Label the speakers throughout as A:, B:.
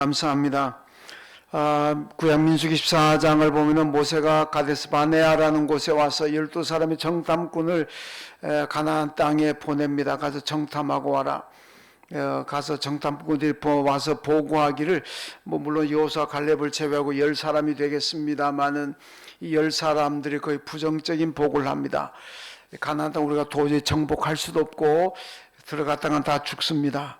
A: 감사합니다. 구약민수기 14장을 보면은 모세가 가데스 바네아라는 곳에 와서 12사람의 정탐꾼을 가나안 땅에 보냅니다. 가서 정탐하고 와라. 가서 정탐꾼들이 와서 보고하기를 물론 여호수아 갈렙을 제외하고 10사람이 되겠습니다마는 이 10사람들이 거의 부정적인 보고를 합니다. 가나안 땅 우리가 도저히 정복할 수도 없고 들어갔다간 다 죽습니다.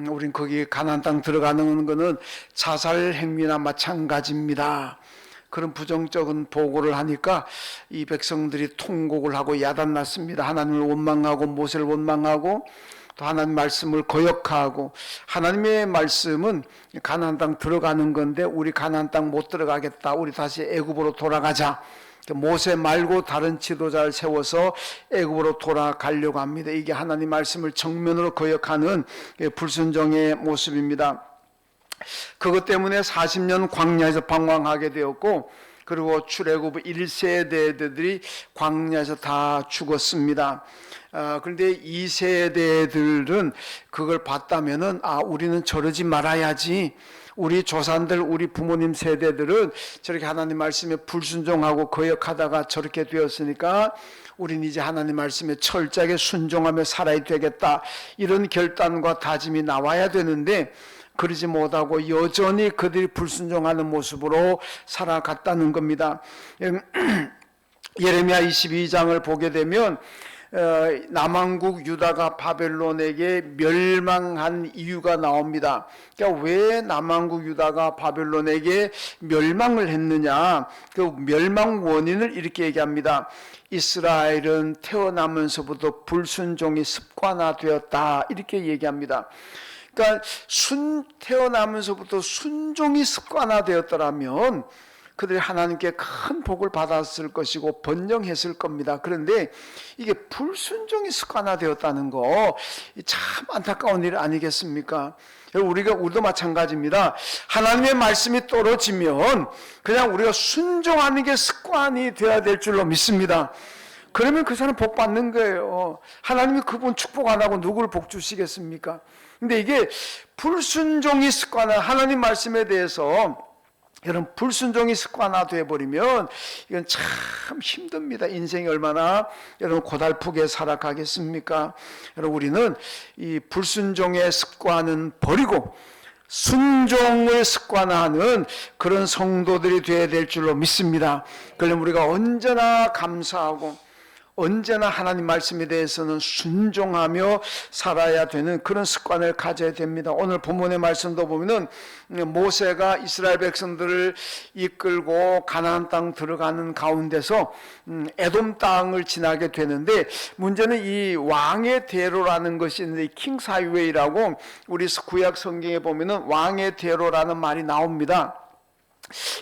A: 우린 거기 가나안 땅 들어가는 것은 자살 행위나 마찬가지입니다. 그런 부정적인 보고를 하니까 이 백성들이 통곡을 하고 야단났습니다. 하나님을 원망하고 모세를 원망하고 또 하나님 말씀을 거역하고, 하나님의 말씀은 가나안 땅 들어가는 건데 우리 가나안 땅 못 들어가겠다, 우리 다시 애굽으로 돌아가자. 모세 말고 다른 지도자를 세워서 애굽으로 돌아가려고 합니다. 이게 하나님 말씀을 정면으로 거역하는 불순종의 모습입니다. 그것 때문에 40년 광야에서 방황하게 되었고, 그리고 출애굽 1세대들이 광야에서 다 죽었습니다. 그런데 2세대들은 그걸 봤다면은 우리는 저러지 말아야지. 우리 조상들, 우리 부모님 세대들은 저렇게 하나님 말씀에 불순종하고 거역하다가 저렇게 되었으니까 우린 이제 하나님 말씀에 철저하게 순종하며 살아야 되겠다, 이런 결단과 다짐이 나와야 되는데 그러지 못하고 여전히 그들이 불순종하는 모습으로 살아갔다는 겁니다. 예레미야 22장을 보게 되면 남왕국 유다가 바벨론에게 멸망한 이유가 나옵니다. 그러니까 왜 남왕국 유다가 바벨론에게 멸망을 했느냐, 그 멸망 원인을 이렇게 얘기합니다. 이스라엘은 태어나면서부터 불순종이 습관화되었다, 이렇게 얘기합니다. 그러니까 태어나면서부터 순종이 습관화되었더라면 그들이 하나님께 큰 복을 받았을 것이고 번영했을 겁니다. 그런데 이게 불순종이 습관화되었다는 거 참 안타까운 일 아니겠습니까? 우리도 마찬가지입니다. 하나님의 말씀이 떨어지면 그냥 우리가 순종하는 게 습관이 되어야 될 줄로 믿습니다. 그러면 그 사람 복 받는 거예요. 하나님이 그분 축복 안 하고 누구를 복 주시겠습니까? 근데 이게 불순종이 습관화, 하나님 말씀에 대해서 여러분 불순종이 습관화되어 버리면 이건 참 힘듭니다. 인생이 얼마나 여러분 고달프게 살아가겠습니까? 여러분 우리는 이 불순종의 습관은 버리고 순종을 습관화하는 그런 성도들이 되어야 될 줄로 믿습니다. 그러면 우리가 언제나 감사하고 언제나 하나님 말씀에 대해서는 순종하며 살아야 되는 그런 습관을 가져야 됩니다. 오늘 본문의 말씀도 보면은 모세가 이스라엘 백성들을 이끌고 가나안 땅 들어가는 가운데서 에돔 땅을 지나게 되는데, 문제는 이 왕의 대로라는 것이 있는데, 킹스 하이웨이라고 우리 구약 성경에 보면은 왕의 대로라는 말이 나옵니다.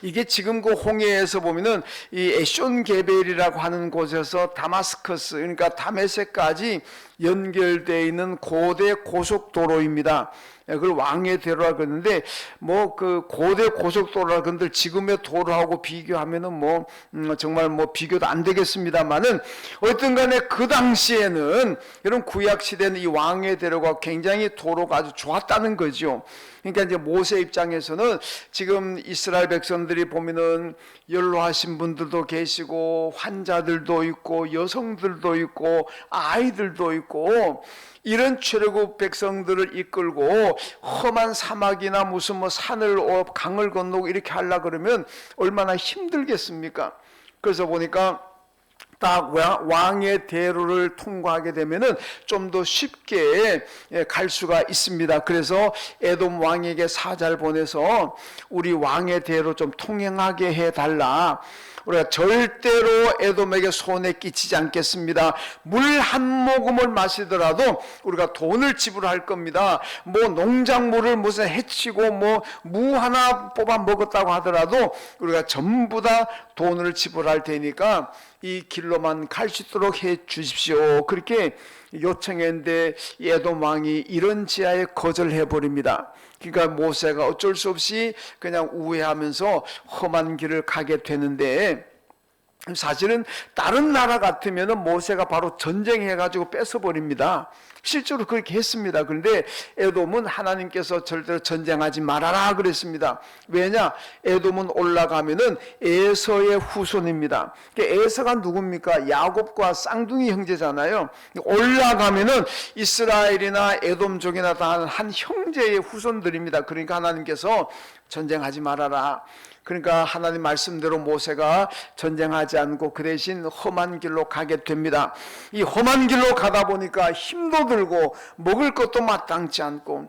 A: 이게 지금 그 홍해에서 보면은 이 에숑 게벨이라고 하는 곳에서 다마스커스, 그러니까 다메섹까지 연결되어 있는 고대 고속도로입니다. 그걸 왕의 대로라 그러는데, 그 고대 고속도로라 그런데 지금의 도로하고 비교하면은 정말 비교도 안 되겠습니다만은, 어쨌든 간에 그 당시에는, 이런 구약 시대는 이 왕의 대로가 굉장히 도로가 아주 좋았다는 거죠. 그러니까 이제 모세 입장에서는 지금 이스라엘 백성들이 보면은 연로하신 분들도 계시고 환자들도 있고 여성들도 있고 아이들도 있고, 이런 출애굽 백성들을 이끌고 험한 사막이나 무슨 산을 강을 건너고 이렇게 하려 그러면 얼마나 힘들겠습니까? 그래서 보니까 딱 왕의 대로를 통과하게 되면은 좀 더 쉽게 갈 수가 있습니다. 그래서 에돔 왕에게 사자를 보내서 우리 왕의 대로 좀 통행하게 해달라. 우리가 절대로 에돔에게 손해 끼치지 않겠습니다. 물 한 모금을 마시더라도 우리가 돈을 지불할 겁니다. 농작물을 무슨 해치고 무 하나 뽑아 먹었다고 하더라도 우리가 전부 다 돈을 지불할 테니까 이 길로만 갈 수 있도록 해 주십시오. 그렇게 요청했는데 에돔 왕이 이런 지하에 거절해 버립니다. 그러니까 모세가 어쩔 수 없이 그냥 우회하면서 험한 길을 가게 되는데, 사실은 다른 나라 같으면 모세가 바로 전쟁해가지고 뺏어버립니다. 실제로 그렇게 했습니다. 그런데 에돔은 하나님께서 절대로 전쟁하지 말아라 그랬습니다. 왜냐? 에돔은 올라가면은 에서의 후손입니다. 에서가 누굽니까? 야곱과 쌍둥이 형제잖아요. 올라가면은 이스라엘이나 에돔족이나 다 한 형제의 후손들입니다. 그러니까 하나님께서 전쟁하지 말아라. 그러니까 하나님 말씀대로 모세가 전쟁하지 않고 그 대신 험한 길로 가게 됩니다. 이 험한 길로 가다 보니까 힘도 들고 먹을 것도 마땅치 않고,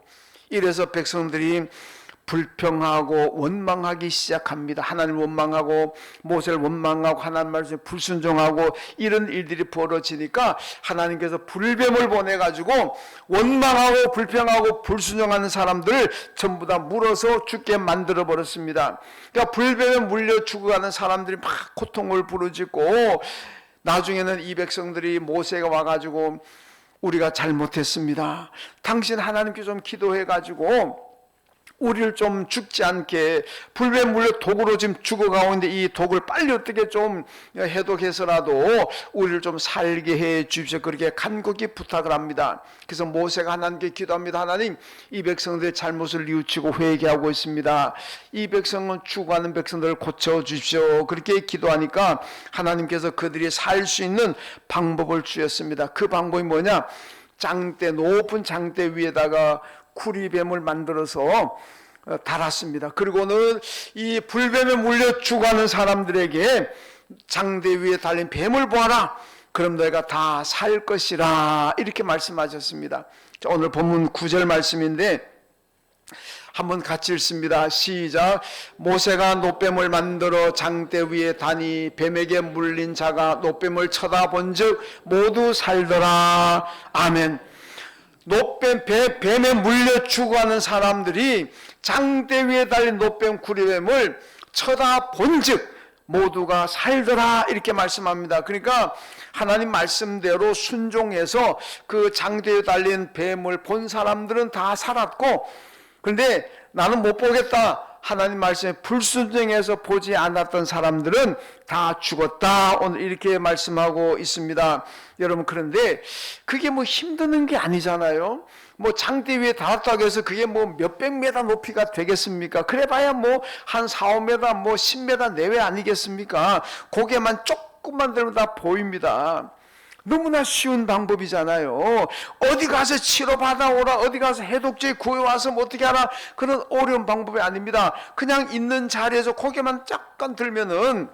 A: 이래서 백성들이 불평하고 원망하기 시작합니다. 하나님을 원망하고 모세를 원망하고 하나님 말씀에 불순종하고 이런 일들이 벌어지니까 하나님께서 불뱀을 보내가지고 원망하고 불평하고 불순종하는 사람들을 전부 다 물어서 죽게 만들어 버렸습니다. 그러니까 불뱀에 물려 죽어가는 사람들이 막 고통을 부르짖고, 나중에는 이 백성들이 모세가 와가지고 우리가 잘못했습니다. 당신 하나님께 좀 기도해가지고 우리를 좀 죽지 않게, 불뱀 물려 독으로 지금 죽어가고 있는데 이 독을 빨리 어떻게 좀 해독해서라도 우리를 좀 살게 해 주십시오. 그렇게 간곡히 부탁을 합니다. 그래서 모세가 하나님께 기도합니다. 하나님, 이 백성들의 잘못을 뉘우치고 회개하고 있습니다. 이 백성은 죽어가는 백성들을 고쳐주십시오. 그렇게 기도하니까 하나님께서 그들이 살 수 있는 방법을 주셨습니다. 그 방법이 뭐냐? 장대, 높은 장대 위에다가 구리뱀을 만들어서 달았습니다. 그리고는 이 불뱀에 물려 죽어가는 사람들에게 장대 위에 달린 뱀을 보아라. 그럼 너희가 다 살 것이라. 이렇게 말씀하셨습니다. 오늘 본문 9절 말씀인데 한번 같이 읽습니다. 시작. 모세가 노뱀을 만들어 장대 위에 다니 뱀에게 물린 자가 노뱀을 쳐다본 즉 모두 살더라. 아멘. 노뱀, 뱀에 물려 죽어가는 사람들이 장대 위에 달린 노뱀, 구리뱀을 쳐다본 즉 모두가 살더라. 이렇게 말씀합니다. 그러니까 하나님 말씀대로 순종해서 그 장대 위에 달린 뱀을 본 사람들은 다 살았고, 그런데 나는 못 보겠다, 하나님 말씀에 불순종해서 보지 않았던 사람들은 다 죽었다. 오늘 이렇게 말씀하고 있습니다. 여러분, 그런데 그게 뭐 힘드는 게 아니잖아요. 뭐 장대 위에 달았다고 해서 그게 뭐 몇백 메다 높이가 되겠습니까? 그래봐야 뭐 한 4, 5m, 뭐 10m 내외 아니겠습니까? 고개만 조금만 들면 다 보입니다. 너무나 쉬운 방법이잖아요. 어디 가서 치료받아 오라, 어디 가서 해독제 구해와서 뭐 어떻게 하라, 그런 어려운 방법이 아닙니다. 그냥 있는 자리에서 고개만 잠깐 들면은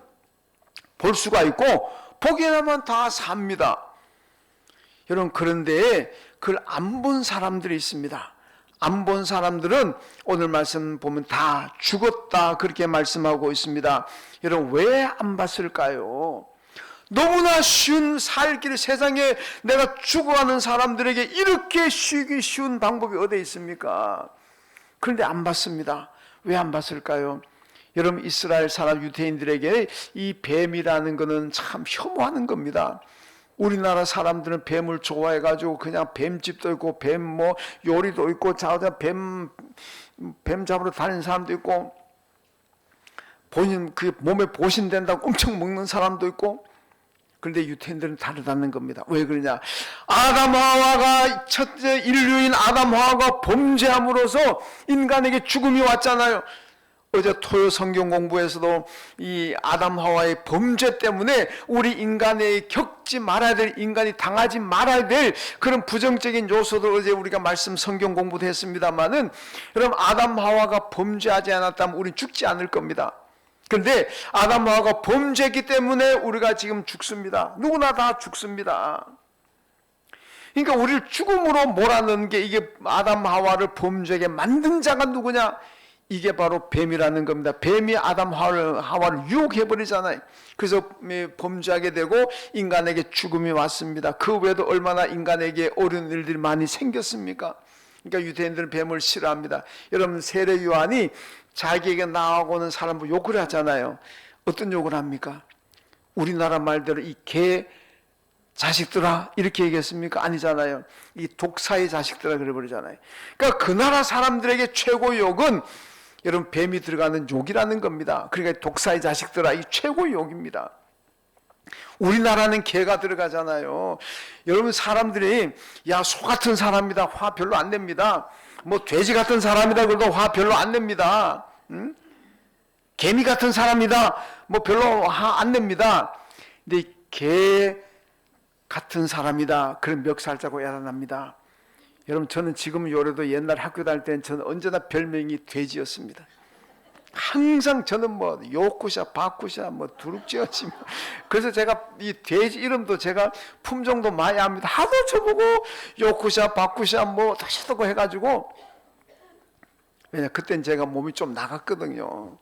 A: 볼 수가 있고 보기에만 다 삽니다. 여러분, 그런데 그걸 안 본 사람들이 있습니다. 안 본 사람들은 오늘 말씀 보면 다 죽었다, 그렇게 말씀하고 있습니다. 여러분, 왜 안 봤을까요? 너무나 쉬운 살길, 세상에 내가 죽어가는 사람들에게 이렇게 쉬기 쉬운 방법이 어디 있습니까? 그런데 안 봤습니다. 왜 안 봤을까요? 여러분, 이스라엘 사람 유대인들에게 이 뱀이라는 것은 참 혐오하는 겁니다. 우리나라 사람들은 뱀을 좋아해가지고 그냥 뱀집도 있고 뱀 뭐 요리도 있고 뱀 잡으러 다니는 사람도 있고, 본인 그 몸에 보신된다고 엄청 먹는 사람도 있고. 그런데 유태인들은 다르다는 겁니다. 왜 그러냐? 아담 하와가, 첫째 인류인 아담 하와가 범죄함으로써 인간에게 죽음이 왔잖아요. 어제 토요 성경 공부에서도 이 아담 하와의 범죄 때문에 우리 인간이 겪지 말아야 될, 인간이 당하지 말아야 될 그런 부정적인 요소들 어제 우리가 말씀 성경 공부도 했습니다만은, 여러분, 아담 하와가 범죄하지 않았다면 우리는 죽지 않을 겁니다. 그런데 아담 하와가 범죄했기 때문에 우리가 지금 죽습니다. 누구나 다 죽습니다. 그러니까 우리를 죽음으로 몰아넣는 게, 이게 아담 하와를 범죄하게 만든 자가 누구냐? 이게 바로 뱀이라는 겁니다. 뱀이 아담 하와를 유혹해버리잖아요. 그래서 범죄하게 되고 인간에게 죽음이 왔습니다. 그 외에도 얼마나 인간에게 어려운 일들이 많이 생겼습니까? 그러니까 유대인들은 뱀을 싫어합니다. 여러분, 세례 요한이 자기에게 나오고는 사람을 욕을 하잖아요. 어떤 욕을 합니까? 우리나라 말대로 이 개 자식들아 이렇게 얘기했습니까? 아니잖아요. 이 독사의 자식들아 그래버리잖아요. 그러니까 그 나라 사람들에게 최고의 욕은 여러분 뱀이 들어가는 욕이라는 겁니다. 그러니까 독사의 자식들아, 이 최고의 욕입니다. 우리나라는 개가 들어가잖아요. 여러분, 사람들이 야, 소 같은 사람이다, 화 별로 안 냅니다. 뭐 돼지 같은 사람이다 그래도 화 별로 안 냅니다. 응? 개미 같은 사람이다 뭐 별로 화 안 냅니다. 근데 개 같은 사람이다 그런 멱살자고 야단납니다. 여러분, 저는 지금 요래도 옛날 학교 다닐 때는 저는 언제나 별명이 돼지였습니다. 항상 저는 뭐 요쿠샤, 바쿠샤, 뭐 두룩지어지 뭐. 그래서 제가 이 돼지 이름도 제가 품종도 많이 합니다. 하도 저보고 요쿠샤, 바쿠샤 뭐 다시다고 해가지고, 왜냐 그땐 제가 몸이 좀 나갔거든요.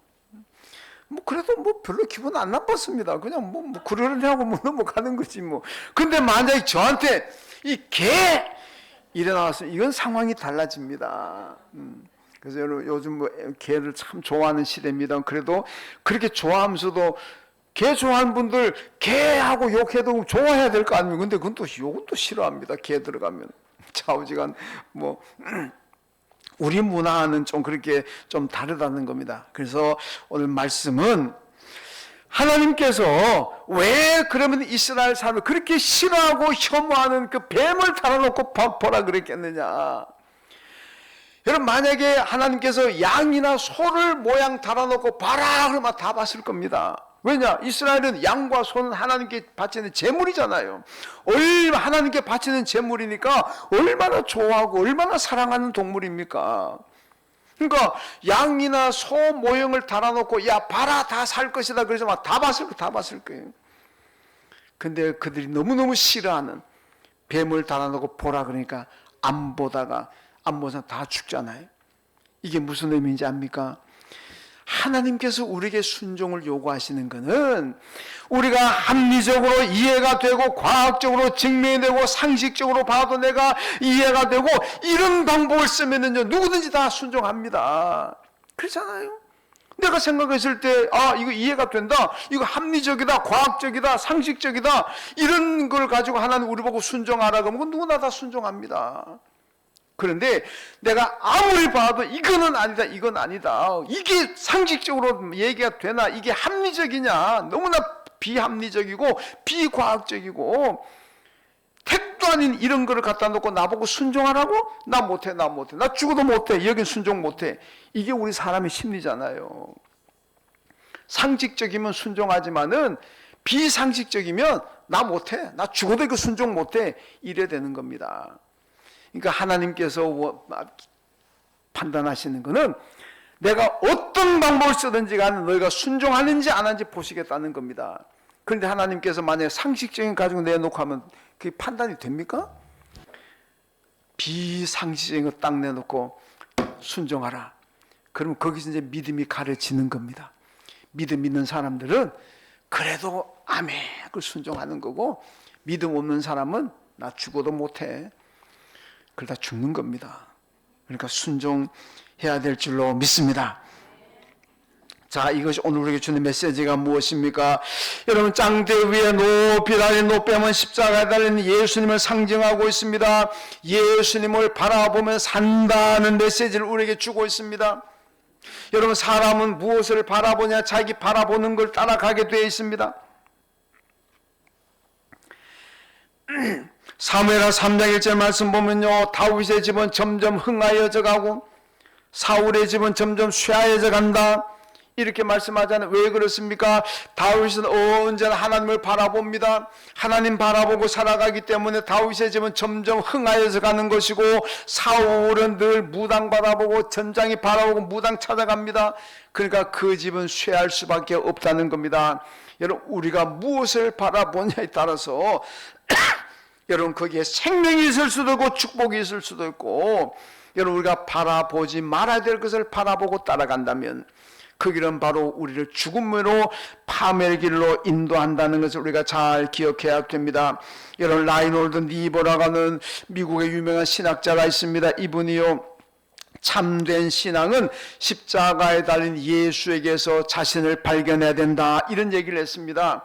A: 뭐 그래도 뭐 별로 기분 안 나빴습니다. 그냥 뭐 그러려고 뭐 넘어가는 거지 뭐. 근데 만약에 저한테 이 개 이래 나왔으면 이건 상황이 달라집니다. 그래서 여러분, 요즘 뭐 개를 참 좋아하는 시대입니다. 그래도 그렇게 좋아하면서도 개 좋아하는 분들 개하고 욕해도 좋아해야 될 거 아닙니까? 근데 그건 또 욕은 또 싫어합니다. 개 들어가면 좌우지간 뭐 우리 문화는 좀 그렇게 좀 다르다는 겁니다. 그래서 오늘 말씀은 하나님께서 왜 그러면 이스라엘 사람을 그렇게 싫어하고 혐오하는 그 뱀을 달아놓고 보라 그랬겠느냐. 여러분, 만약에 하나님께서 양이나 소를 모양 달아놓고 봐라 그러면 다 봤을 겁니다. 왜냐? 이스라엘은 양과 소는 하나님께 바치는 제물이잖아요. 하나님께 바치는 제물이니까 얼마나 좋아하고 얼마나 사랑하는 동물입니까? 그러니까 양이나 소 모형을 달아놓고 야 봐라 다 살 것이다 그래서 막 다 봤을 거예요. 근데 그들이 너무너무 싫어하는 뱀을 달아놓고 보라 그러니까 안 보다가 다 죽잖아요. 이게 무슨 의미인지 압니까? 하나님께서 우리에게 순종을 요구하시는 것은 우리가 합리적으로 이해가 되고 과학적으로 증명되고 상식적으로 봐도 내가 이해가 되고 이런 방법을 쓰면은요 누구든지 다 순종합니다. 그렇잖아요. 내가 생각했을 때 이거 이해가 된다, 이거 합리적이다, 과학적이다, 상식적이다, 이런 걸 가지고 하나님 우리 보고 순종하라 그러면 누구나 다 순종합니다. 그런데 내가 아무리 봐도 이거는 아니다, 이건 아니다, 이게 상식적으로 얘기가 되나, 이게 합리적이냐, 너무나 비합리적이고 비과학적이고 택도 아닌 이런 거를 갖다 놓고 나보고 순종하라고? 나 못해, 나 죽어도 못해, 여긴 순종 못해. 이게 우리 사람의 심리잖아요. 상식적이면 순종하지만은 비상식적이면 나 못해, 나 죽어도 이거 순종 못해, 이래 되는 겁니다. 그러니까 하나님께서 판단하시는 것은 내가 어떤 방법을 쓰든지 간에 너희가 순종하는지 안 하는지 보시겠다는 겁니다. 그런데 하나님께서 만약에 상식적인 가지고 내놓고 하면 그게 판단이 됩니까? 비상식적인 거 딱 내놓고 순종하라. 그러면 거기서 이제 믿음이 가려지는 겁니다. 믿음 있는 사람들은 그래도 아멘 그 순종하는 거고, 믿음 없는 사람은 나 죽어도 못해, 그러다 죽는 겁니다. 그러니까 순종해야 될 줄로 믿습니다. 자, 이것이 오늘 우리에게 주는 메시지가 무엇입니까? 여러분, 짱대 위에 높이 달린 노뱀은 십자가에 달린 예수님을 상징하고 있습니다. 예수님을 바라보면 산다는 메시지를 우리에게 주고 있습니다. 여러분, 사람은 무엇을 바라보냐? 자기 바라보는 걸 따라가게 되어 있습니다. 사무엘하 3장 1절 말씀 보면요, 다윗의 집은 점점 흥하여져 가고 사울의 집은 점점 쇠하여져 간다, 이렇게 말씀하잖아요. 왜 그렇습니까? 다윗은 언제나 하나님을 바라봅니다. 하나님 바라보고 살아가기 때문에 다윗의 집은 점점 흥하여져 가는 것이고, 사울은 늘 무당 바라보고 전장이 바라보고 무당 찾아갑니다. 그러니까 그 집은 쇠할 수밖에 없다는 겁니다. 여러분, 우리가 무엇을 바라보냐에 따라서 여러분, 거기에 생명이 있을 수도 있고 축복이 있을 수도 있고, 여러분, 우리가 바라보지 말아야 될 것을 바라보고 따라간다면 그 길은 바로 우리를 죽음으로 파멸의 길로 인도한다는 것을 우리가 잘 기억해야 됩니다. 여러분, 라이놀드 니보라고 하는 미국의 유명한 신학자가 있습니다. 이분이요, 참된 신앙은 십자가에 달린 예수에게서 자신을 발견해야 된다, 이런 얘기를 했습니다.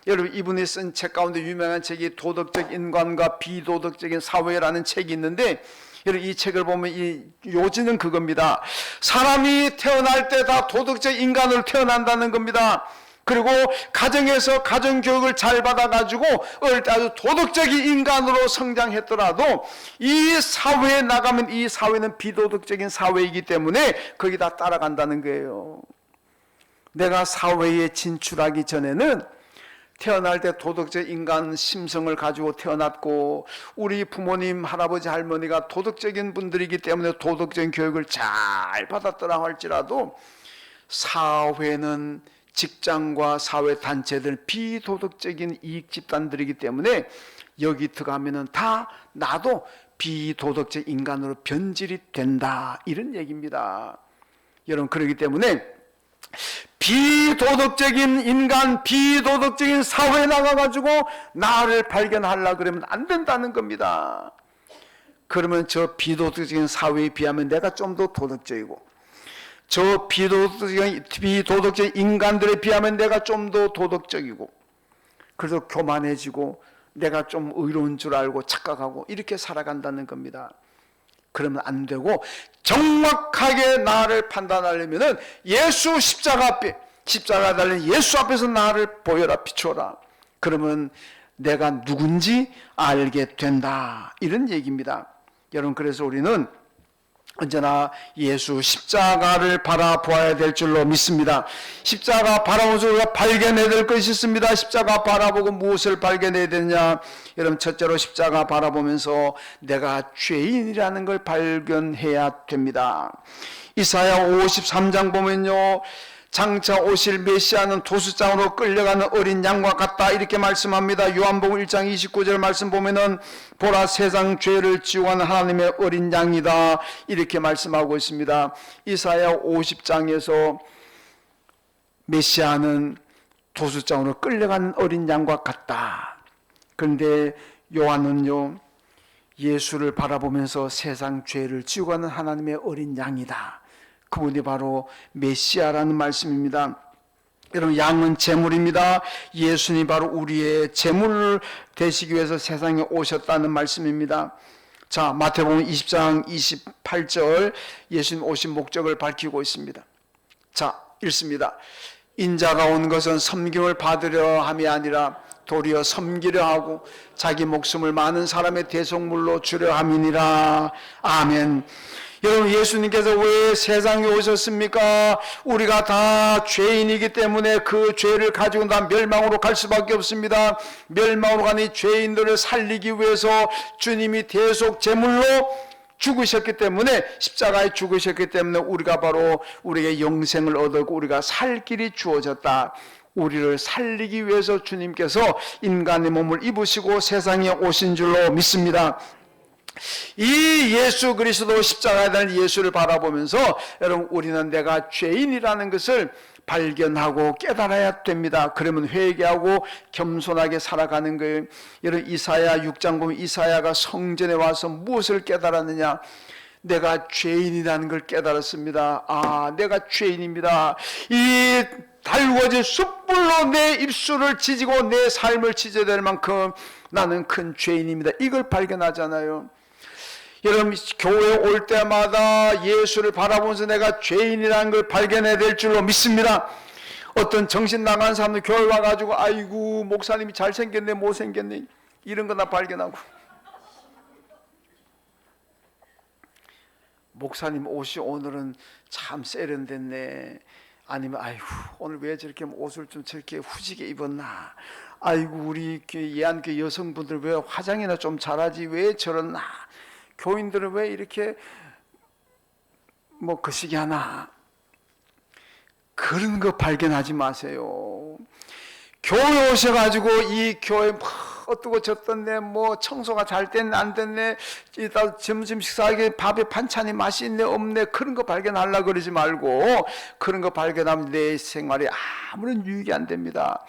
A: 여러분, 이분이 쓴 책 가운데 유명한 책이 도덕적 인간과 비도덕적인 사회라는 책이 있는데, 여러분, 이 책을 보면 이 요지는 그겁니다. 사람이 태어날 때 다 도덕적 인간으로 태어난다는 겁니다. 그리고 가정에서 가정교육을 잘 받아가지고 어릴 때 아주 도덕적인 인간으로 성장했더라도 이 사회에 나가면 이 사회는 비도덕적인 사회이기 때문에 거기다 따라간다는 거예요. 내가 사회에 진출하기 전에는 태어날 때 도덕적 인간 심성을 가지고 태어났고 우리 부모님, 할아버지, 할머니가 도덕적인 분들이기 때문에 도덕적인 교육을 잘 받았더라 할지라도 사회는 직장과 사회 단체들 비도덕적인 이익 집단들이기 때문에 여기 들어가면은 다 나도 비도덕적 인간으로 변질이 된다 이런 얘기입니다. 여러분 그렇기 때문에 비도덕적인 인간, 비도덕적인 사회에 나가가지고 나를 발견하려고 그러면 안 된다는 겁니다. 그러면 저 비도덕적인 사회에 비하면 내가 좀 더 도덕적이고 저 비도덕적인 인간들에 비하면 내가 좀 더 도덕적이고 그래서 교만해지고 내가 좀 의로운 줄 알고 착각하고 이렇게 살아간다는 겁니다. 그러면 안 되고 정확하게 나를 판단하려면은 예수 십자가 달린 예수 앞에서 나를 보여라 비추어라. 그러면 내가 누군지 알게 된다 이런 얘기입니다. 여러분 그래서 우리는 언제나 예수 십자가를 바라보아야 될 줄로 믿습니다. 십자가 바라보면서 우리가 발견해야 될 것이 있습니다. 십자가 바라보고 무엇을 발견해야 되느냐? 여러분 첫째로 십자가 바라보면서 내가 죄인이라는 걸 발견해야 됩니다. 이사야 53장 보면요, 장차 오실 메시아는 도수장으로 끌려가는 어린 양과 같다 이렇게 말씀합니다. 요한복음 1장 29절 말씀 보면은 보라 세상 죄를 지우가는 하나님의 어린 양이다 이렇게 말씀하고 있습니다. 이사야 50장에서 메시아는 도수장으로 끌려가는 어린 양과 같다. 그런데 요한은요 예수를 바라보면서 세상 죄를 지우가는 하나님의 어린 양이다. 그분이 바로 메시아라는 말씀입니다. 여러분 양은 제물입니다. 예수님이 바로 우리의 제물 되시기 위해서 세상에 오셨다는 말씀입니다. 자 마태복음 20장 28절 예수님 오신 목적을 밝히고 있습니다. 자 읽습니다. 인자가 온 것은 섬김을 받으려 함이 아니라 도리어 섬기려 하고 자기 목숨을 많은 사람의 대속물로 주려 함이니라. 아멘. 여러분 예수님께서 왜 세상에 오셨습니까? 우리가 다 죄인이기 때문에 그 죄를 가지고 다 멸망으로 갈 수밖에 없습니다. 멸망으로 가는 죄인들을 살리기 위해서 주님이 대속 제물로 죽으셨기 때문에 십자가에 죽으셨기 때문에 우리가 바로 우리에게 영생을 얻었고 우리가 살 길이 주어졌다. 우리를 살리기 위해서 주님께서 인간의 몸을 입으시고 세상에 오신 줄로 믿습니다. 이 예수 그리스도 십자가에 달린 예수를 바라보면서 여러분 우리는 내가 죄인이라는 것을 발견하고 깨달아야 됩니다. 그러면 회개하고 겸손하게 살아가는 거예요. 여러분 이사야 6장 보면 이사야가 성전에 와서 무엇을 깨달았느냐? 내가 죄인이라는 걸 깨달았습니다. 아 내가 죄인입니다. 이 달궈진 숯불로 내 입술을 지지고 내 삶을 지져야 될 만큼 나는 큰 죄인입니다. 이걸 발견하잖아요. 여러분 교회에 올 때마다 예수를 바라보면서 내가 죄인이라는 걸 발견해야 될 줄로 믿습니다. 어떤 정신 나간 사람들 교회 와가지고 아이고 목사님이 잘생겼네 못생겼네 이런 거 나 발견하고 목사님 옷이 오늘은 참 세련됐네. 아니면 아이고 오늘 왜 저렇게 옷을 좀 저렇게 후지게 입었나. 아이고 우리 예안교 여성분들 왜 화장이나 좀 잘하지 왜 저러나. 교인들은 왜 이렇게 거시기 하나. 그런 거 발견하지 마세요. 교회 오셔가지고 이 교회 어떠고 저떴네 청소가 잘 됐네 안 됐네 이따 점심 식사하게 밥에 반찬이 맛이 있네 없네 그런 거 발견하려고 그러지 말고 그런 거 발견하면 내 생활에 아무런 유익이 안 됩니다.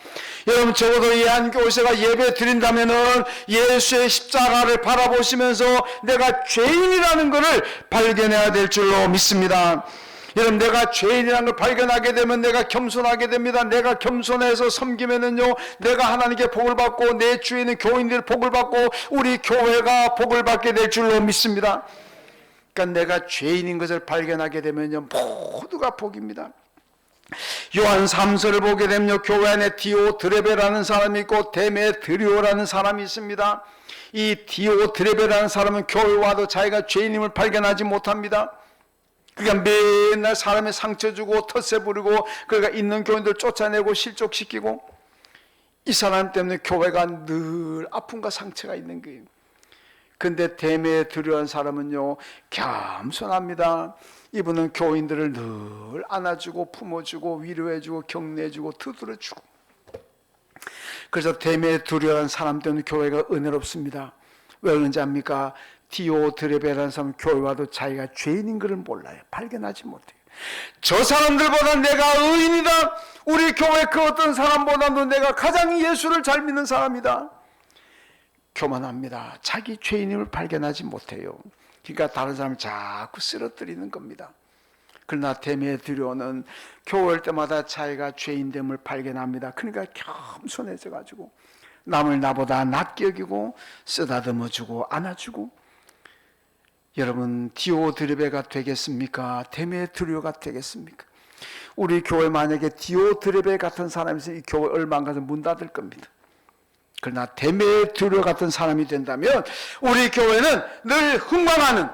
A: 여러분 적어도 예한교회가 예배 드린다면은 예수의 십자가를 바라보시면서 내가 죄인이라는 것을 발견해야 될 줄로 믿습니다. 여러분 내가 죄인이라는 걸 발견하게 되면 내가 겸손하게 됩니다. 내가 겸손해서 섬기면은요 내가 하나님께 복을 받고 내 주위에 있는 교인들 복을 받고 우리 교회가 복을 받게 될 줄로 믿습니다. 그러니까 내가 죄인인 것을 발견하게 되면요 모두가 복입니다. 요한 3서를 보게 되면 교회 안에 디오드레베라는 사람이 있고 데메드리오라는 사람이 있습니다. 이 디오드레베라는 사람은 교회 와도 자기가 죄인임을 발견하지 못합니다. 그러니까 맨날 사람의 상처 주고 텃세 부리고 그러니까 있는 교인들 쫓아내고 실족시키고, 이 사람 때문에 교회가 늘 아픔과 상처가 있는 거예요. 근데 데메드리오라는 사람은요, 겸손합니다. 이분은 교인들을 늘 안아주고 품어주고 위로해주고 격려해주고 두드려주고. 그래서 데메드리오라는 사람 때문에 교회가 은혜롭습니다. 왜 그런지 압니까? 디오드레베라는 사람은 교회 와도 자기가 죄인인 것을 몰라요. 발견하지 못해요. 저 사람들보다 내가 의인이다. 우리 교회 그 어떤 사람보다도 내가 가장 예수를 잘 믿는 사람이다. 교만합니다. 자기 죄인임을 발견하지 못해요. 그러니까 다른 사람을 자꾸 쓰러뜨리는 겁니다. 그러나 데메드리오는 교회 올 때마다 자기가 죄인됨을 발견합니다. 그러니까 겸손해져 가지고 남을 나보다 낮게 여기고 쓰다듬어주고 안아주고. 여러분, 디오드레베가 되겠습니까? 데메드리오가 되겠습니까? 우리 교회 만약에 디오드레베 같은 사람이 있으면 이 교회 얼마 안 가서 문 닫을 겁니다. 그러나 데메드리오 같은 사람이 된다면 우리 교회는 늘 흥망하는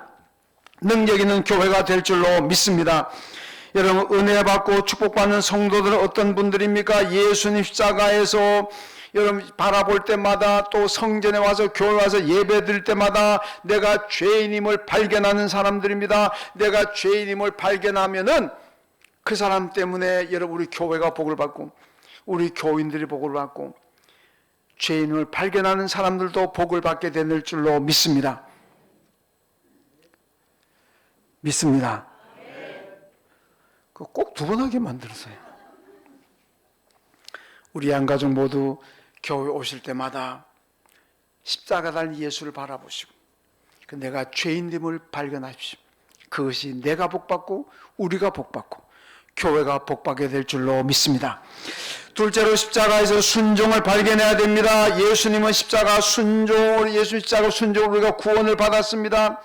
A: 능력 있는 교회가 될 줄로 믿습니다. 여러분, 은혜 받고 축복받는 성도들은 어떤 분들입니까? 예수님 십자가에서 여러분 바라볼 때마다, 또 성전에 와서 교회 와서 예배 드릴 때마다 내가 죄인임을 발견하는 사람들입니다. 내가 죄인임을 발견하면은 그 사람 때문에 여러분 우리 교회가 복을 받고 우리 교인들이 복을 받고 죄인을 발견하는 사람들도 복을 받게 될 줄로 믿습니다. 믿습니다. 꼭 두 번 하게 만들었어요. 우리 한 가족 모두 교회 오실 때마다 십자가 달린 예수를 바라보시고 내가 죄인됨을 발견하십시오. 그것이 내가 복받고 우리가 복받고 교회가 복받게 될 줄로 믿습니다. 둘째로 십자가에서 순종을 발견해야 됩니다. 예수님은 십자가 순종을, 예수 십자가 순종으로 우리가 구원을 받았습니다.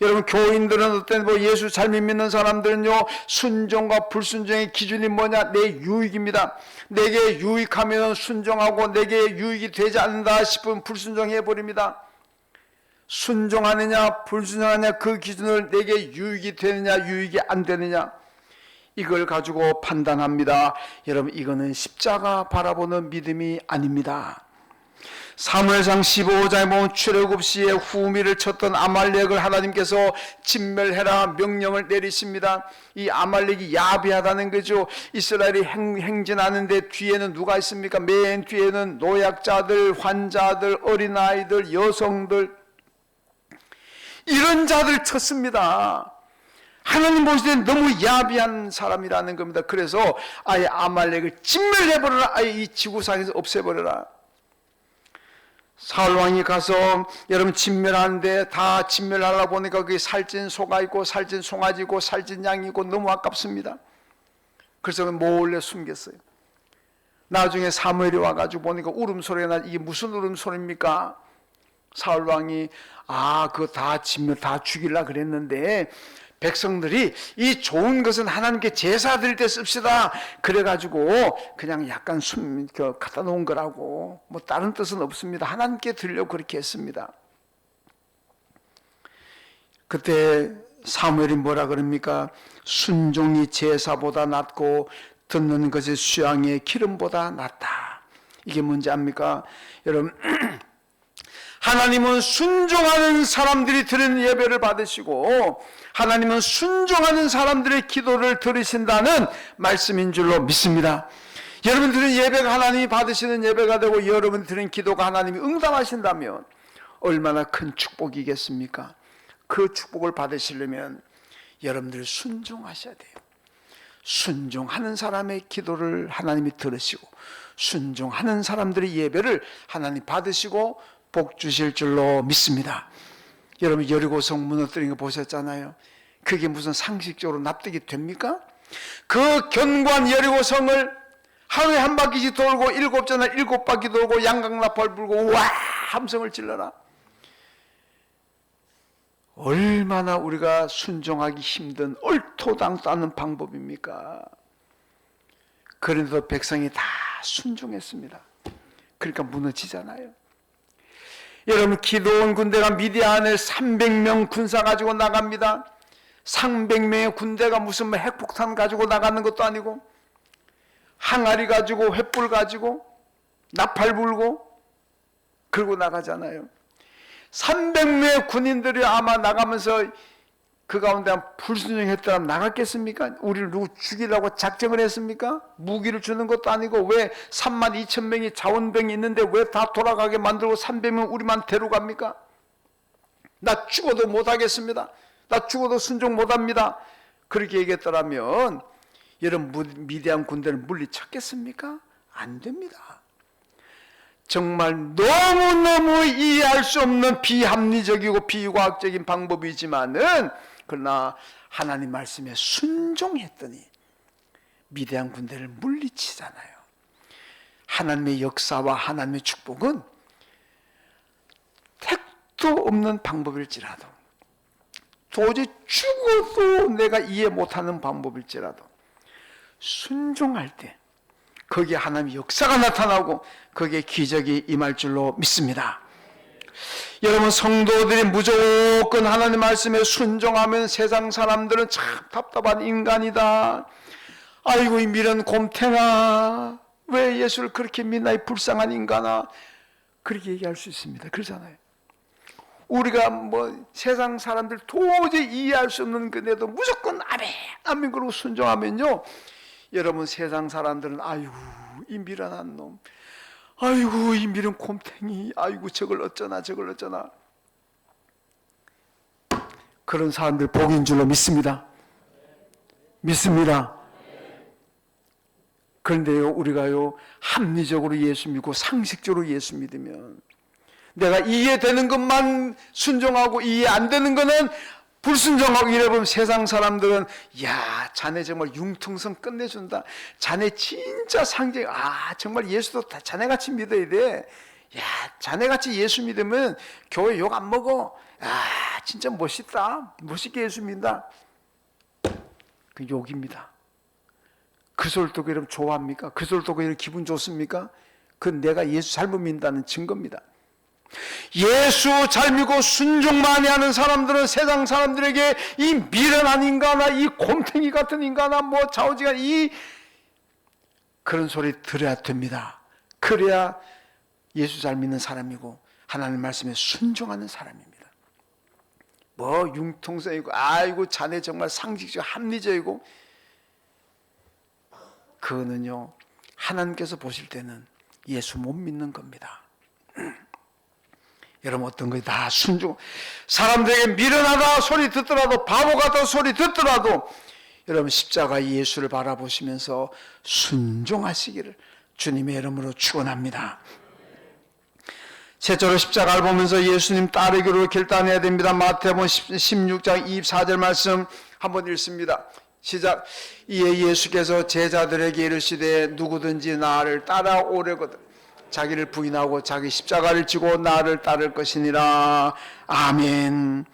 A: 여러분, 교인들은 어떤 예수 잘 믿는 사람들은요, 순종과 불순종의 기준이 뭐냐? 내 유익입니다. 내게 유익하면 순종하고 내게 유익이 되지 않는다 싶으면 불순종해 버립니다. 순종하느냐 불순종하느냐 그 기준을 내게 유익이 되느냐 유익이 안 되느냐 이걸 가지고 판단합니다. 여러분, 이거는 십자가 바라보는 믿음이 아닙니다. 사무엘상 15장에 보면 출애굽 시에 후미를 쳤던 아말렉을 하나님께서 진멸해라 명령을 내리십니다. 이 아말렉이 야비하다는 거죠. 이스라엘이 행진하는데 뒤에는 누가 있습니까? 맨 뒤에는 노약자들, 환자들, 어린아이들, 여성들, 이런 자들 쳤습니다. 하나님 보실 때 너무 야비한 사람이라는 겁니다. 그래서 아예 아말렉을 진멸해버려라. 아예 이 지구상에서 없애버려라. 사울왕이 가서 여러분 진멸하는데 다 진멸하려고 보니까 그게 살찐 소가 있고 살찐 송아지 있고 살찐 양이 있고 너무 아깝습니다. 그래서 몰래 숨겼어요. 나중에 사무엘이 와가지고 보니까 울음소리가 나. 이게 무슨 울음소리입니까? 사울왕이 그거 다 진멸 다 죽이려 그랬는데 백성들이 이 좋은 것은 하나님께 제사 드릴 때 씁시다 그래가지고 그냥 약간 갖다 놓은 거라고, 뭐 다른 뜻은 없습니다. 하나님께 드리려고 그렇게 했습니다. 그때 사무엘이 뭐라 그럽니까? 순종이 제사보다 낫고 듣는 것이 수양의 기름보다 낫다. 이게 뭔지 압니까? 여러분, 하나님은 순종하는 사람들이 드리는 예배를 받으시고 하나님은 순종하는 사람들의 기도를 들으신다는 말씀인 줄로 믿습니다. 여러분 드리는 예배가 하나님이 받으시는 예배가 되고 여러분 드리는 기도가 하나님이 응답하신다면 얼마나 큰 축복이겠습니까? 그 축복을 받으시려면 여러분들 순종하셔야 돼요. 순종하는 사람의 기도를 하나님이 들으시고 순종하는 사람들의 예배를 하나님 받으시고 복 주실 줄로 믿습니다. 여러분 여리고성 무너뜨린 거 보셨잖아요. 그게 무슨 상식적으로 납득이 됩니까? 그 견고한 여리고성을 하루에 한 바퀴씩 돌고 7전에 7바퀴 돌고 양강나팔 불고 와 함성을 질러라. 얼마나 우리가 순종하기 힘든 얼토당토 않은 방법입니까? 그런데도 백성이 다 순종했습니다. 그러니까 무너지잖아요. 여러분, 기드온 군대가 미디안을 300명 군사 가지고 나갑니다. 300명의 군대가 무슨 뭐 핵폭탄 가지고 나가는 것도 아니고, 항아리 가지고, 횃불 가지고, 나팔 불고 그러고 나가잖아요. 300명의 군인들이 아마 나가면서 그 가운데 불순종했더라면 나갔겠습니까? 우리를 누구 죽이려고 작정을 했습니까? 무기를 주는 것도 아니고, 왜 32,000명이 자원병이 있는데 왜 다 돌아가게 만들고 300명 우리만 데려갑니까? 나 죽어도 못하겠습니다. 나 죽어도 순종 못합니다. 그렇게 얘기했더라면 여러분, 미디안 군대를 물리쳤겠습니까? 안 됩니다. 정말 너무너무 이해할 수 없는 비합리적이고 비과학적인 방법이지만은, 그러나 하나님 말씀에 순종했더니 미디안 군대를 물리치잖아요. 하나님의 역사와 하나님의 축복은 택도 없는 방법일지라도, 도저히 죽어도 내가 이해 못하는 방법일지라도 순종할 때 거기에 하나님의 역사가 나타나고 거기에 기적이 임할 줄로 믿습니다. 여러분, 성도들이 무조건 하나님 말씀에 순종하면 세상 사람들은 참 답답한 인간이다, 아이고 이 미련 곰탱아, 왜 예수를 그렇게 믿나 이 불쌍한 인간아, 그렇게 얘기할 수 있습니다. 그러잖아요. 우리가 뭐 세상 사람들 도저히 이해할 수 없는 건데도 무조건 아멘 아멘 그러고 순종하면요, 여러분, 세상 사람들은 아이고 이 미련한 놈, 아이고 이 미련 곰탱이, 아이고 저걸 어쩌나 저걸 어쩌나, 그런 사람들 복인 줄로 믿습니다. 믿습니다. 그런데요, 우리가요 합리적으로 예수 믿고 상식적으로 예수 믿으면, 내가 이해되는 것만 순종하고 이해 안 되는 거는 불순종하고 이래보면 세상 사람들은 야, 자네 정말 융통성 끝내준다, 자네 진짜 상징, 정말 예수도 다 자네같이 믿어야 돼, 야 자네같이 예수 믿으면 교회 욕 안 먹어, 진짜 멋있다, 멋있게 예수 믿는다. 그 욕입니다. 그 소리 듣고 여러분 좋아합니까? 그 소리 듣고 여러분 기분 좋습니까? 그건 내가 예수 잘못 믿는다는 증거입니다. 예수 잘 믿고 순종 많이 하는 사람들은 세상 사람들에게 이 미련한 인간아, 이 곰탱이 같은 인간아, 뭐 좌우지간, 이 그런 소리 들어야 됩니다. 그래야 예수 잘 믿는 사람이고 하나님 말씀에 순종하는 사람입니다. 뭐 융통성이고 아이고 자네 정말 상식적 합리적이고, 그거는요 하나님께서 보실 때는 예수 못 믿는 겁니다. 여러분, 어떤 것이 다 순종, 사람들에게 미련하다 소리 듣더라도, 바보 같다 소리 듣더라도 여러분 십자가 예수를 바라보시면서 순종하시기를 주님의 이름으로 축원합니다. 셋째로 십자가를 보면서 예수님 따르기로 결단해야 됩니다. 마태복음 16장 24절 말씀 한번 읽습니다. 시작. 이에 예수께서 제자들에게 이르시되 누구든지 나를 따라오려거든 자기를 부인하고 자기 십자가를 지고 나를 따를 것이니라. 아멘.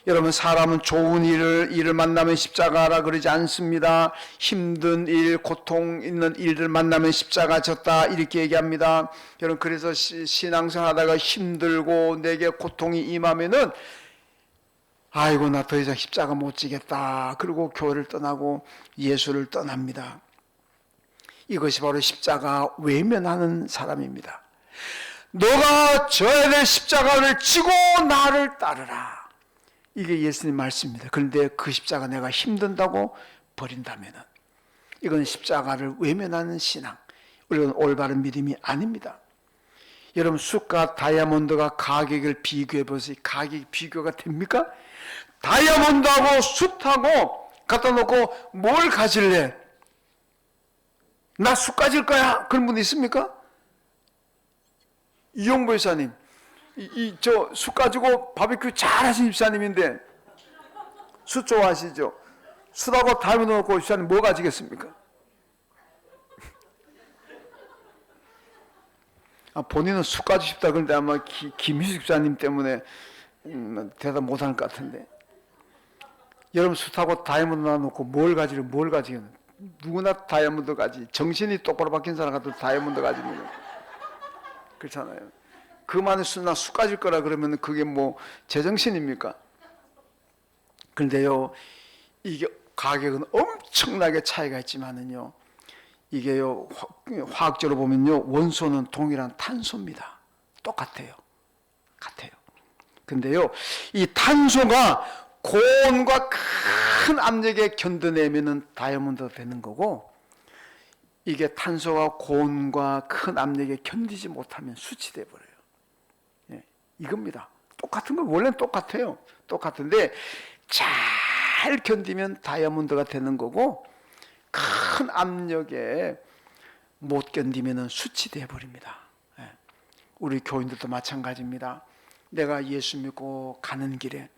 A: 여러분, 사람은 좋은 일을 만나면 십자가라 그러지 않습니다. 힘든 일, 고통 있는 일들 만나면 십자가 졌다 이렇게 얘기합니다. 여러분, 그래서 신앙생활 하다가 힘들고 내게 고통이 임하면은 아이고 나 더 이상 십자가 못 지겠다, 그리고 교회를 떠나고 예수를 떠납니다. 이것이 바로 십자가 외면하는 사람입니다. 너가 져야 될 십자가를 지고 나를 따르라, 이게 예수님 말씀입니다. 그런데 그 십자가 내가 힘든다고 버린다면 이건 십자가를 외면하는 신앙, 이건 올바른 믿음이 아닙니다. 여러분, 숯과 다이아몬드가 가격을 비교해 보세요. 가격이 비교가 됩니까? 다이아몬드하고 숯하고 갖다 놓고 뭘 가질래? 나 숯 가질 거야, 그런 분 있습니까? 이용보 집사님, 저 숯 가지고 바비큐 잘 하신 집사님인데 숯 좋아하시죠? 숯하고 다이아몬드 놓고 집사님 뭐 가지겠습니까? 본인은 숯 가지고 싶다 그런데 아마 김희숙 집사님 때문에 대답 못하는 것 같은데, 여러분 숯하고 다이아몬드 놓고 뭘 가지겠는? 누구나 다이아몬드 가지. 정신이 똑바로 박힌 사람 같아도 다이아몬드 가지는 거예요. 그렇잖아요. 그만의 수나 수 가질 거라 그러면 그게 뭐 제정신입니까? 그런데요, 이게 가격은 엄청나게 차이가 있지만은요, 이게요, 화학적으로 보면요, 원소는 동일한 탄소입니다. 똑같아요. 같아요. 근데요, 이 탄소가 고온과 큰 압력에 견뎌내면은 다이아몬드가 되는 거고, 이게 탄소가 고온과 큰 압력에 견디지 못하면 수치돼 버려요. 예, 이겁니다. 똑같은 거 원래는 똑같아요. 똑같은데 잘 견디면 다이아몬드가 되는 거고, 큰 압력에 못 견디면은 수치돼 버립니다. 예, 우리 교인들도 마찬가지입니다. 내가 예수 믿고 가는 길에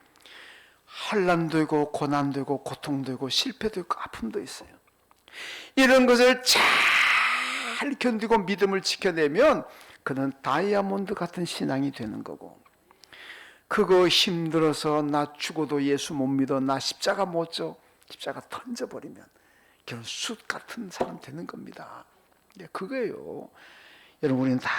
A: 환난도 있고 고난도 있고 고통도 있고 실패도 있고 아픔도 있어요. 이런 것을 잘 견디고 믿음을 지켜내면 그는 다이아몬드 같은 신앙이 되는 거고, 그거 힘들어서 나 죽어도 예수 못 믿어, 나 십자가 못 져, 십자가 던져버리면 결국 숯 같은 사람 되는 겁니다. 그거예요. 여러분, 우리는 다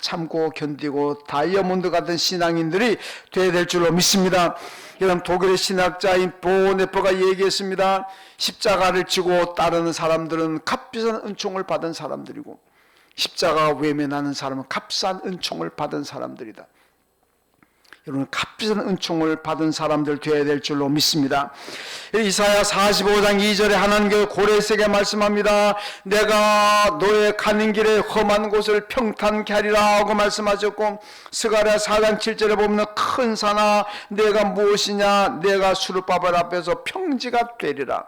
A: 참고 견디고 다이아몬드 같은 신앙인들이 되어야 될 줄로 믿습니다. 여러분, 독일의 신학자인 보네퍼가 얘기했습니다. 십자가를 지고 따르는 사람들은 값비싼 은총을 받은 사람들이고, 십자가가 외면하는 사람은 값싼 은총을 받은 사람들이다. 여러분, 값비싼 은총을 받은 사람들 되어야 될 줄로 믿습니다. 이사야 45장 2절에 하나님께서 고레스에게 말씀합니다. 내가 너의 가는 길에 험한 곳을 평탄케 하리라 하고 말씀하셨고, 스가랴 4장 7절에 보면 큰 산아 내가 무엇이냐, 내가 수르바벨 앞에서 평지가 되리라.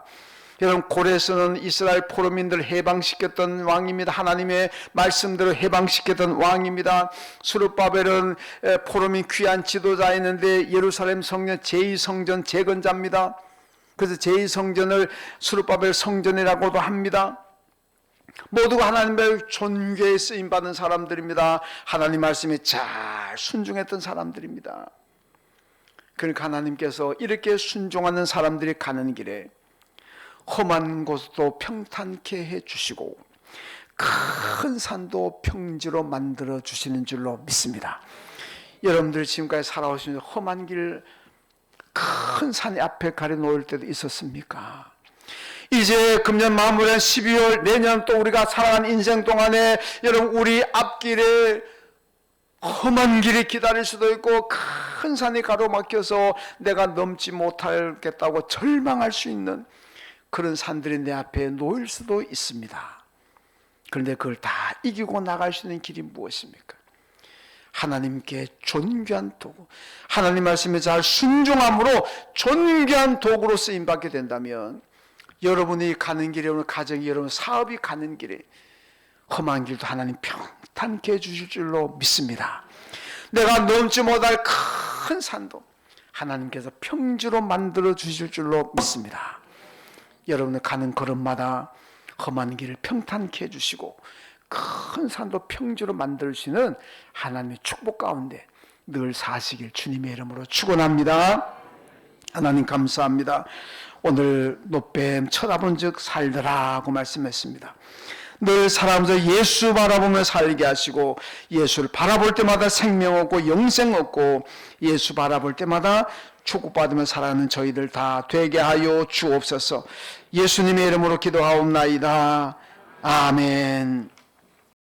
A: 여러분, 고레스는 이스라엘 포로민들을 해방시켰던 왕입니다. 하나님의 말씀대로 해방시켰던 왕입니다. 수르바벨은 포로민 귀한 지도자였는데 예루살렘 성전 제2성전 재건자입니다. 그래서 제2성전을 수르바벨 성전이라고도 합니다. 모두가 하나님의 존귀에 쓰임받은 사람들입니다. 하나님 말씀에 잘 순종했던 사람들입니다. 그러니까 하나님께서 이렇게 순종하는 사람들이 가는 길에 험한 곳도 평탄케 해주시고 큰 산도 평지로 만들어 주시는 줄로 믿습니다. 여러분들 지금까지 살아오신 험한 길, 큰 산 앞에 가려놓을 때도 있었습니까? 이제 금년 마무리한 12월, 내년 또 우리가 살아가는 인생 동안에 여러분, 우리 앞길에 험한 길이 기다릴 수도 있고 큰 산이 가로막혀서 내가 넘지 못하겠다고 절망할 수 있는 그런 산들이 내 앞에 놓일 수도 있습니다. 그런데 그걸 다 이기고 나갈 수 있는 길이 무엇입니까? 하나님께 존귀한 도구, 하나님 말씀에 잘 순종함으로 존귀한 도구로 쓰임받게 된다면, 여러분이 가는 길에, 여러분 가정이, 여러분 사업이 가는 길에 험한 길도 하나님 평탄케 해주실 줄로 믿습니다. 내가 넘지 못할 큰 산도 하나님께서 평지로 만들어 주실 줄로 믿습니다. 여러분의 가는 걸음마다 험한 길을 평탄케 해주시고 큰 산도 평지로 만들시는 하나님의 축복 가운데 늘 사시길 주님의 이름으로 축원합니다. 하나님 감사합니다. 오늘 노뱀 쳐다본 즉 살더라고 말씀했습니다. 늘 살아오면서 예수 바라보며 살게 하시고, 예수를 바라볼 때마다 생명 얻고 영생 얻고, 예수 바라볼 때마다 축복받으며 살아가는 저희들 다 되게 하여 주옵소서. 예수님의 이름으로 기도하옵나이다. 아멘.